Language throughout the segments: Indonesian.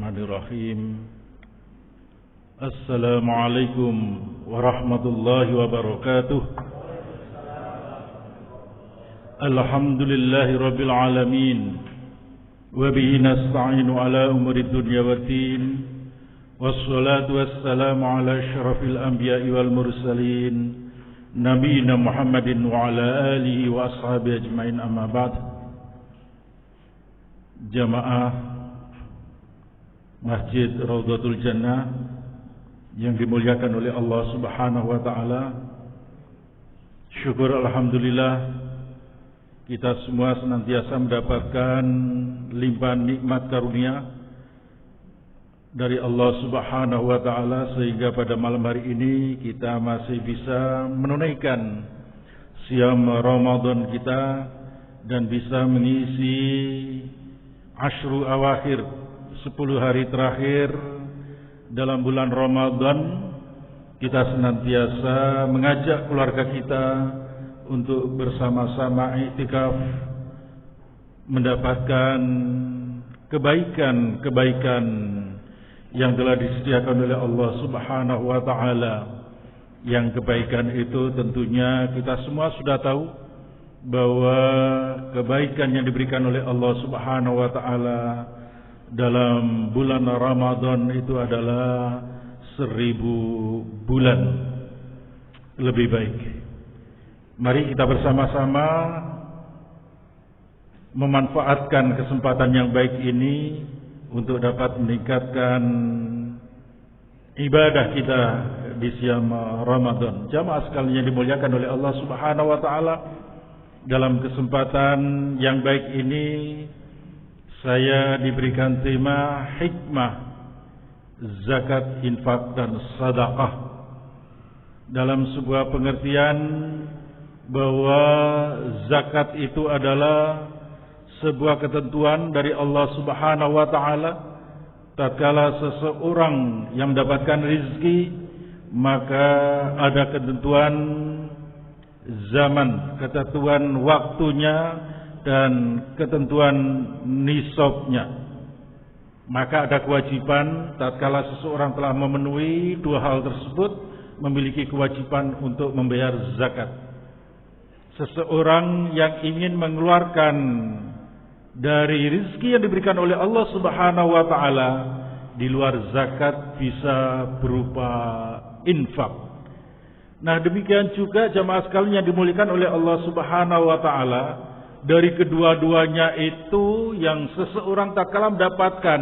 Bismillahirrahmanirrahim. Assalamualaikum warahmatullahi wabarakatuh. Alhamdulillahi rabbil alamin. Wa bihi nasta'inu ala umurid dunya waddin. Wassalatu wassalamu ala asyrafil anbiya'i wal mursalin, nabiyina Muhammadin wa ala alihi wa ashabihi ajmain, amma ba'd. Jamaah Masjid Raudhatul Jannah yang dimuliakan oleh Allah Subhanahu wa taala. Syukur alhamdulillah kita semua senantiasa mendapatkan limpahan nikmat karunia dari Allah Subhanahu wa taala, sehingga pada malam hari ini kita masih bisa menunaikan siam Ramadan kita dan bisa mengisi Ashru Awakhir, 10 hari terakhir dalam bulan Ramadan. Kita senantiasa mengajak keluarga kita untuk bersama-sama iktikaf, mendapatkan kebaikan-kebaikan yang telah disediakan oleh Allah Subhanahu wa taala. Yang kebaikan itu tentunya kita semua sudah tahu bahwa kebaikan yang diberikan oleh Allah Subhanahu wa taala dalam bulan Ramadan itu adalah 1000 bulan lebih baik. Mari kita bersama-sama memanfaatkan kesempatan yang baik ini untuk dapat meningkatkan ibadah kita di siam Ramadan. Jamaah sekalian yang dimuliakan oleh Allah Subhanahu wa taala, dalam kesempatan yang baik ini saya diberikan tema hikmah zakat, infak dan sedekah, dalam sebuah pengertian bahwa zakat itu adalah sebuah ketentuan dari Allah Subhanahu wa taala. Tatkala seseorang yang mendapatkan rezeki, maka ada ketentuan zaman, ketentuan waktunya dan ketentuan nisabnya. Maka ada kewajiban tatkala seseorang telah memenuhi dua hal tersebut, memiliki kewajiban untuk membayar zakat. Seseorang yang ingin mengeluarkan dari rezeki yang diberikan oleh Allah Subhanahu wa taala di luar zakat bisa berupa infak. Nah, demikian juga jamaah sekalian yang dimuliakan oleh Allah Subhanahu wa taala, dari kedua-duanya itu yang seseorang tak kalah mendapatkan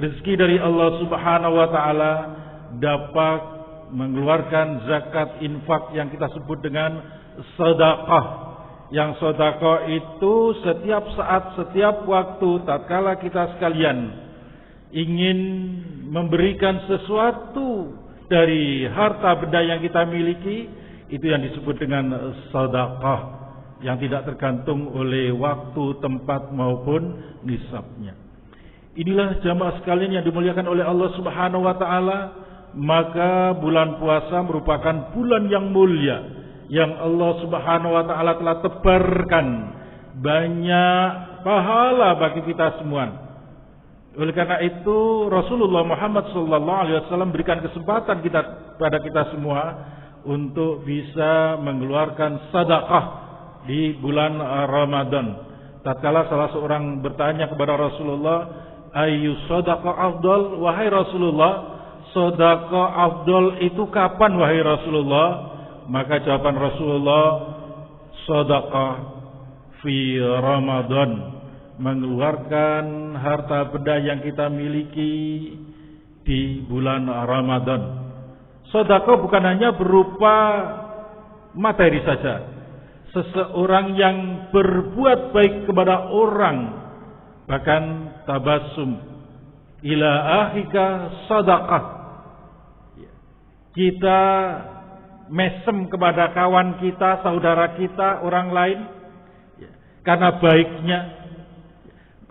rezeki dari Allah Subhanahu wa taala dapat mengeluarkan zakat, infak yang kita sebut dengan sedekah. Yang sedekah itu setiap saat, setiap waktu tatkala kita sekalian ingin memberikan sesuatu dari harta benda yang kita miliki, itu yang disebut dengan sedekah, yang tidak tergantung oleh waktu, tempat maupun nisabnya. Inilah jamaah sekalian yang dimuliakan oleh Allah Subhanahu wa taala, maka bulan puasa merupakan bulan yang mulia yang Allah Subhanahu wa taala telah tebarkan banyak pahala bagi kita semua. Oleh karena itu Rasulullah Muhammad SAW berikan kesempatan pada kita semua untuk bisa mengeluarkan sedekah di bulan Ramadan. Tatkala salah seorang bertanya kepada Rasulullah, "Ayyu shadaqah afdal?" Wahai Rasulullah, sedekah afdal itu kapan wahai Rasulullah? Maka jawaban Rasulullah, sedekah fi Ramadan, mengeluarkan harta benda yang kita miliki di bulan Ramadan. Sedekah bukan hanya berupa materi saja. Seseorang yang berbuat baik kepada orang, bahkan tabassum ila akhika sadaqah, kita mesem kepada kawan kita, saudara kita, orang lain, karena baiknya,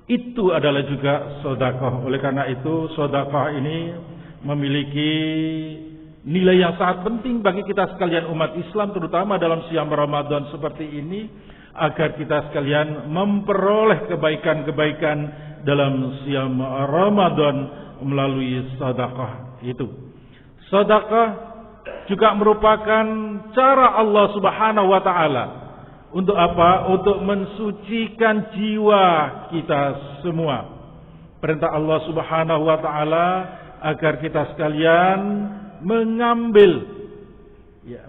itu adalah juga sedekah. Oleh karena itu sedekah ini memiliki nilai yang sangat penting bagi kita sekalian umat Islam, terutama dalam siam Ramadan seperti ini, agar kita sekalian memperoleh kebaikan-kebaikan dalam siam Ramadan melalui sedekah itu. Sedekah juga merupakan cara Allah Subhanahu wa taala untuk apa? Untuk mensucikan jiwa kita semua. Perintah Allah Subhanahu wa taala agar kita sekalian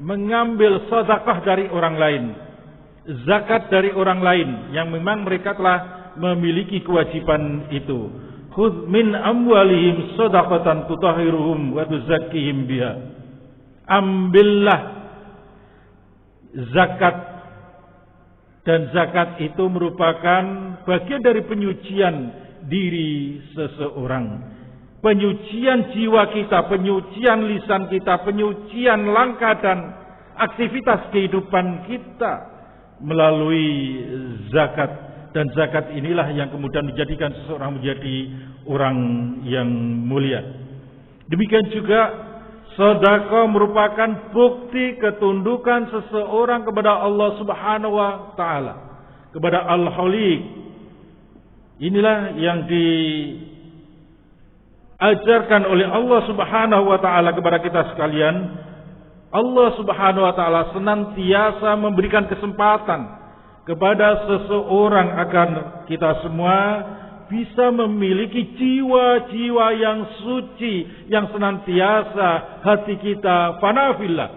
mengambil sedekah dari orang lain, zakat dari orang lain yang memang mereka telah memiliki kewajiban itu. Khudh min amwalihim shadaqatan tutahhiruhum wa tuzakkihim biha. Ambillah zakat, dan zakat itu merupakan bagian dari penyucian diri seseorang. Penyucian jiwa kita, penyucian lisan kita, penyucian langkah dan aktivitas kehidupan kita melalui zakat. Dan zakat inilah yang kemudian menjadikan seseorang menjadi orang yang mulia. Demikian juga sedekah merupakan bukti ketundukan seseorang kepada Allah Subhanahu wa taala, kepada Al-Khaliq. Inilah yang diajarkan oleh Allah Subhanahu wa taala kepada kita sekalian. Allah Subhanahu wa taala senantiasa memberikan kesempatan kepada seseorang agar kita semua bisa memiliki jiwa-jiwa yang suci, yang senantiasa hati kita fana fillah,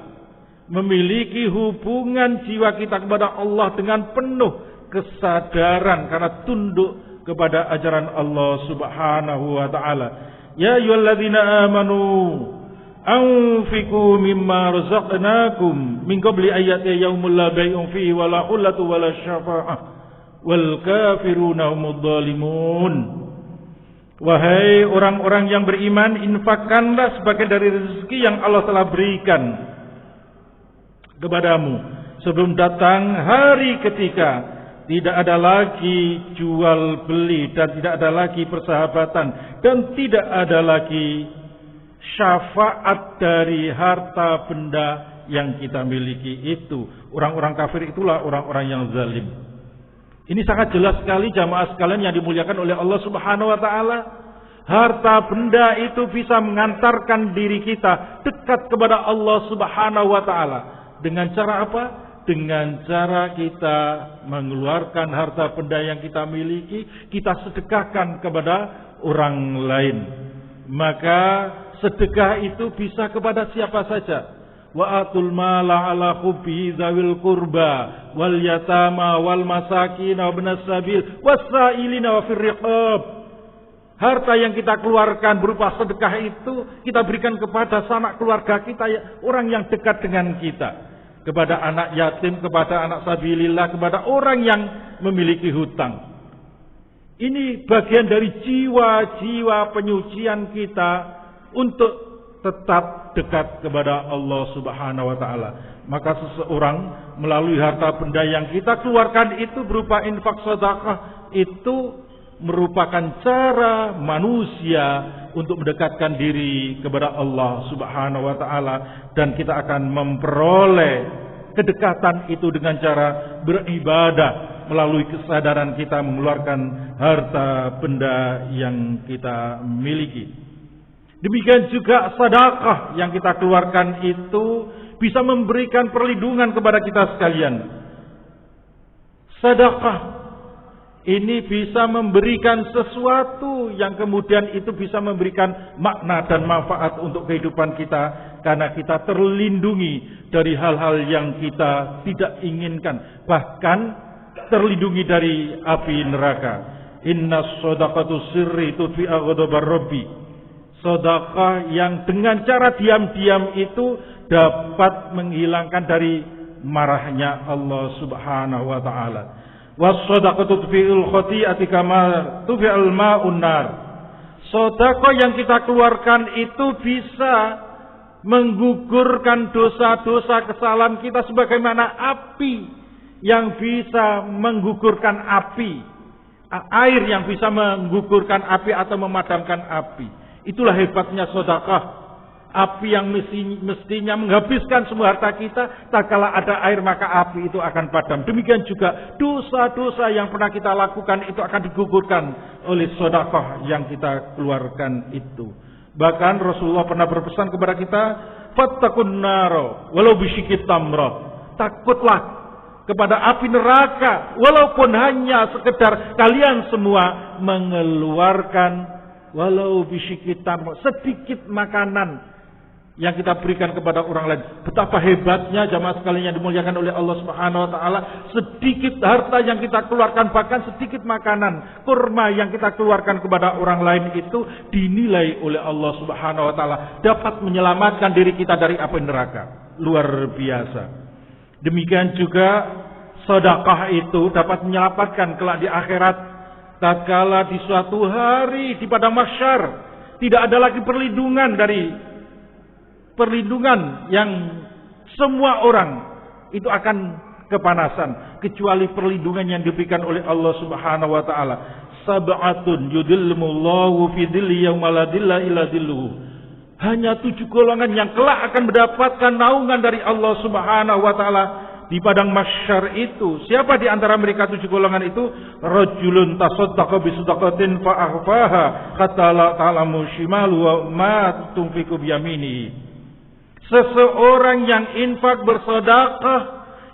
memiliki hubungan jiwa kita kepada Allah dengan penuh kesadaran karena tunduk kepada ajaran Allah Subhanahu wa taala. Ya ayyuhalladzina amanu anfiqu mimma razaqnakum min qabli ayati yaumil la bai'un fihi wala qullatu wala syafa'ah wal kafiruna humudz zalimun. Wahai orang-orang yang beriman, infakkanlah sebagian dari rezeki yang Allah telah berikan kepadamu sebelum datang hari ketika tidak ada lagi jual beli dan tidak ada lagi persahabatan dan tidak ada lagi syafaat dari harta benda yang kita miliki itu. Orang-orang kafir itulah orang-orang yang zalim. Ini sangat jelas sekali jamaah sekalian yang dimuliakan oleh Allah Subhanahu wa taala. Harta benda itu bisa mengantarkan diri kita dekat kepada Allah Subhanahu wa taala. Dengan cara apa? Dengan cara kita mengeluarkan harta benda yang kita miliki, kita sedekahkan kepada orang lain. Maka sedekah itu bisa kepada siapa saja. Wa atul mala ala hubbi dzawil qurba wal yatama wal masakin wa ibnas sabil wasailina wa fir riqab. Harta yang kita keluarkan berupa sedekah itu kita berikan kepada sanak keluarga kita, orang yang dekat dengan kita, kepada anak yatim, kepada anak sabilillah, kepada orang yang memiliki hutang. Ini bagian dari jiwa-jiwa penyucian kita untuk tetap dekat kepada Allah Subhanahu wa taala. Maka seseorang melalui harta benda yang kita keluarkan itu berupa infak sedekah itu merupakan cara manusia untuk mendekatkan diri kepada Allah Subhanahu wa taala, dan kita akan memperoleh kedekatan itu dengan cara beribadah melalui kesadaran kita mengeluarkan harta benda yang kita miliki. Demikian juga sedekah yang kita keluarkan itu bisa memberikan perlindungan kepada kita sekalian. Sedekah ini bisa memberikan sesuatu yang kemudian itu bisa memberikan makna dan manfaat untuk kehidupan kita, karena kita terlindungi dari hal-hal yang kita tidak inginkan, bahkan terlindungi dari api neraka. Inna shadaqatu sirri tudfi ghadabar rabbi. Sedekah yang dengan cara diam-diam itu dapat menghilangkan dari marahnya Allah Subhanahu wa taala. Was-shadaqatu tudfi'ul khati'ati kama tudfi'ul ma'un nar. Sedekah yang kita keluarkan itu bisa menggugurkan dosa-dosa kesalahan kita sebagaimana api yang bisa menggugurkan api, air yang bisa menggugurkan api atau memadamkan api. Itulah hebatnya sedekah. Api yang mestinya menghabiskan semua harta kita, tak kala ada air maka api itu akan padam. Demikian juga dosa-dosa yang pernah kita lakukan itu akan digugurkan oleh sedekah yang kita keluarkan itu. Bahkan Rasulullah pernah berpesan kepada kita, fattaqun naro walau bisyikit tamrah. Takutlah kepada api neraka walaupun hanya sekedar kalian semua mengeluarkan walau bisyikit tamrah, sedikit makanan yang kita berikan kepada orang lain. Betapa hebatnya jamaah sekalian yang dimuliakan oleh Allah Subhanahu wa taala, sedikit harta yang kita keluarkan, bahkan sedikit makanan, kurma yang kita keluarkan kepada orang lain itu dinilai oleh Allah Subhanahu wa taala dapat menyelamatkan diri kita dari api neraka. Luar biasa. Demikian juga sedekah itu dapat menyelamatkan kelak di akhirat, tatkala di suatu hari di padang mahsyar tidak ada lagi perlindungan yang semua orang itu akan kepanasan kecuali perlindungan yang diberikan oleh Allah Subhanahu wa taala. Sab'atun yudhillumullahu fi dhilli yauma la dhilla illa dhilluhu. Hanya 7 golongan yang kelak akan mendapatkan naungan dari Allah Subhanahu wa taala di padang mahsyar itu. Siapa di antara mereka 7 golongan itu? Rajulun tasaddaqa bi sadaqatin fa akhfaha hatta la ta'lamu shimalu wa ma tunfiqu bi yaminihi. Seseorang yang infak bersedekah,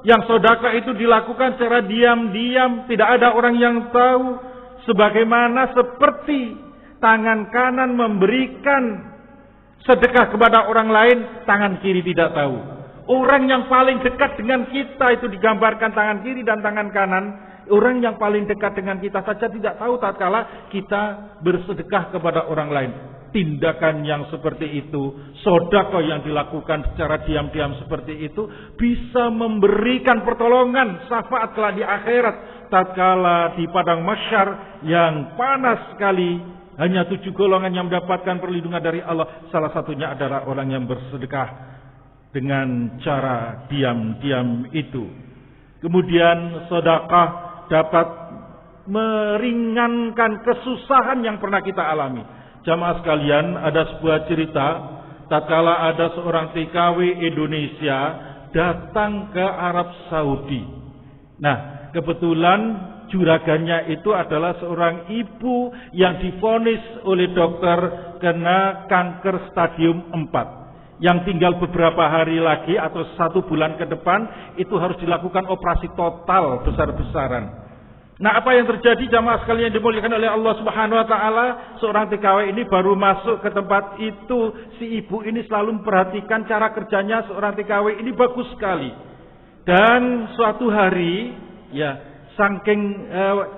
yang sedekah itu dilakukan secara diam-diam, tidak ada orang yang tahu, sebagaimana seperti tangan kanan memberikan sedekah kepada orang lain, tangan kiri tidak tahu. Orang yang paling dekat dengan kita itu digambarkan tangan kiri dan tangan kanan. Orang yang paling dekat dengan kita saja tidak tahu tatkala kita bersedekah kepada orang lain. Tindakan yang seperti itu, sedekah yang dilakukan secara diam-diam seperti itu bisa memberikan pertolongan syafaat kelak di akhirat tatkala di padang mahsyar yang panas sekali. Hanya 7 golongan yang mendapatkan perlindungan dari Allah. Salah satunya adalah orang yang bersedekah dengan cara diam-diam itu. Kemudian sedekah dapat meringankan kesusahan yang pernah kita alami. Jamaah sekalian, ada sebuah cerita tatkala ada seorang TKW Indonesia datang ke Arab Saudi. Nah, kebetulan juragannya itu adalah seorang ibu yang divonis oleh dokter kena kanker stadium 4. Yang tinggal beberapa hari lagi atau 1 bulan ke depan itu harus dilakukan operasi total besar-besaran. Nah, apa yang terjadi jamaah sekalian yang dimuliakan oleh Allah Subhanahu wa taala, seorang TKW ini baru masuk ke tempat itu, si ibu ini selalu memperhatikan cara kerjanya seorang TKW ini bagus sekali. Dan suatu hari, ya, saking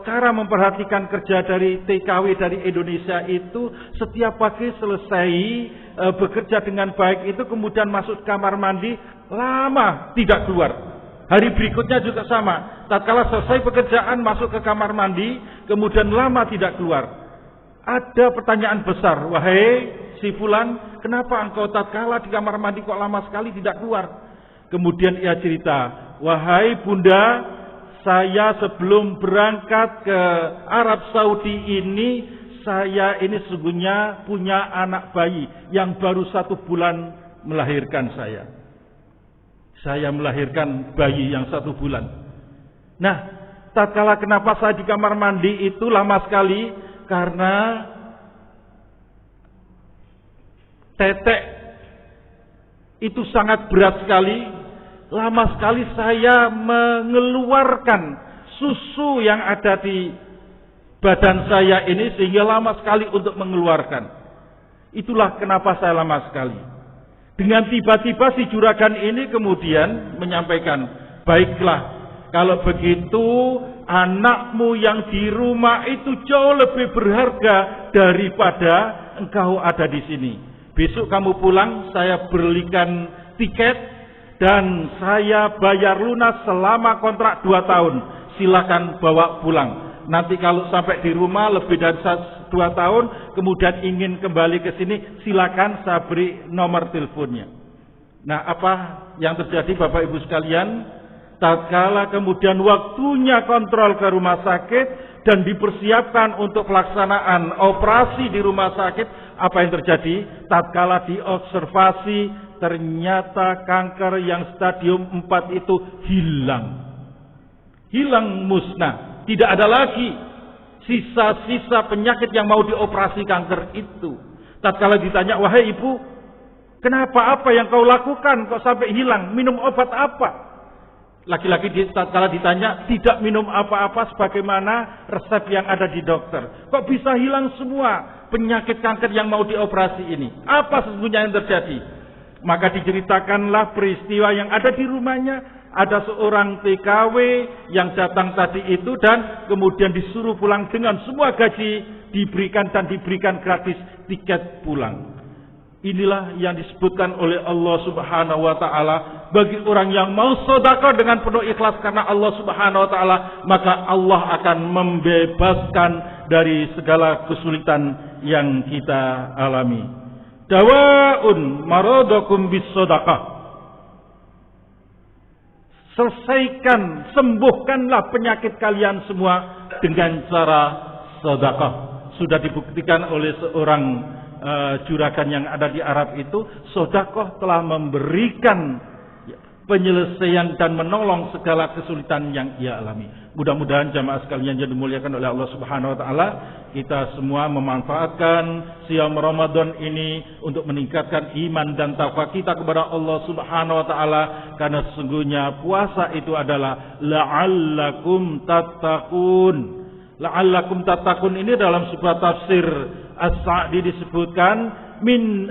cara memperhatikan kerja dari TKW dari Indonesia itu, setiap pagi selesai bekerja dengan baik itu kemudian masuk kamar mandi, lama tidak keluar. Hari berikutnya juga sama. Tatkala selesai pekerjaan masuk ke kamar mandi, kemudian lama tidak keluar. Ada pertanyaan besar, wahai si fulan, kenapa engkau tatkala di kamar mandi kok lama sekali tidak keluar? Kemudian ia cerita, wahai bunda, saya sebelum berangkat ke Arab Saudi ini, saya ini sesungguhnya punya anak bayi yang baru 1 bulan melahirkan saya. Saya melahirkan bayi yang 1 bulan. Nah, tatkala kenapa saya di kamar mandi itu lama sekali? Karena tetek itu sangat berat sekali. Lama sekali saya mengeluarkan susu yang ada di badan saya ini sehingga lama sekali untuk mengeluarkan. Itulah kenapa saya lama sekali. Dengan tiba-tiba si juragan ini kemudian menyampaikan, baiklah, kalau begitu anakmu yang di rumah itu jauh lebih berharga daripada engkau ada di sini. Besok kamu pulang, saya belikan tiket dan saya bayar lunas selama kontrak 2 tahun. Silakan bawa pulang. Nanti kalau sampai di rumah lebih dari 2 tahun, kemudian ingin kembali ke sini, silakan saya beri nomor teleponnya. Nah, apa yang terjadi Bapak Ibu sekalian? tatkala kemudian waktunya kontrol ke rumah sakit dan dipersiapkan untuk pelaksanaan operasi di rumah sakit, apa yang terjadi? Tatkala diobservasi, ternyata kanker yang stadium 4 itu hilang musnah, tidak ada lagi sisa-sisa penyakit yang mau dioperasi kanker itu. Tatkala ditanya, wahai ibu, kenapa, apa yang kau lakukan kok sampai hilang? Minum obat apa? Laki-laki tatkala ditanya, tidak minum apa-apa sebagaimana resep yang ada di dokter. Kok bisa hilang semua penyakit kanker yang mau dioperasi ini? Apa sesungguhnya yang terjadi? Maka diceritakanlah peristiwa yang ada di rumahnya. Ada seorang TKW yang datang tadi itu dan kemudian disuruh pulang dengan semua gaji diberikan dan diberikan gratis tiket pulang. Inilah yang disebutkan oleh Allah Subhanahu wa taala, bagi orang yang mau sedekah dengan penuh ikhlas karena Allah Subhanahu wa taala, maka Allah akan membebaskan dari segala kesulitan yang kita alami. Dawaun maradakum bis sedekah. Selesaikan, sembuhkanlah penyakit kalian semua dengan cara sedekah. Sudah dibuktikan oleh seorang juragan yang ada di Arab itu, sedekah telah memberikan penyelesaian dan menolong segala kesulitan yang ia alami. Mudah-mudahan jamaah sekalian yang dimuliakan oleh Allah Subhanahu wa taala, kita semua memanfaatkan siam Ramadan ini untuk meningkatkan iman dan takwa kita kepada Allah Subhanahu wa taala, karena sesungguhnya puasa itu adalah la'allakum tattaqun. La'allakum tattaqun ini dalam sebuah tafsir As-Sa'di disebutkan min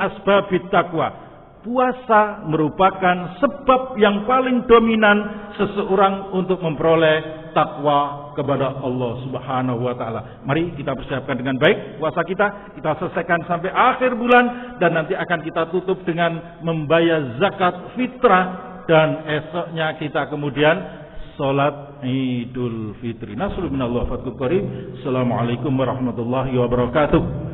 asbabit taqwa. Puasa merupakan sebab yang paling dominan seseorang untuk memperoleh takwa kepada Allah Subhanahu wa taala. Mari kita persiapkan dengan baik puasa kita selesaikan sampai akhir bulan, dan nanti akan kita tutup dengan membayar zakat fitrah, dan esoknya kita kemudian salat Idul Fitri. Nasrul minallah fathul qarib. Assalamualaikum warahmatullahi wabarakatuh.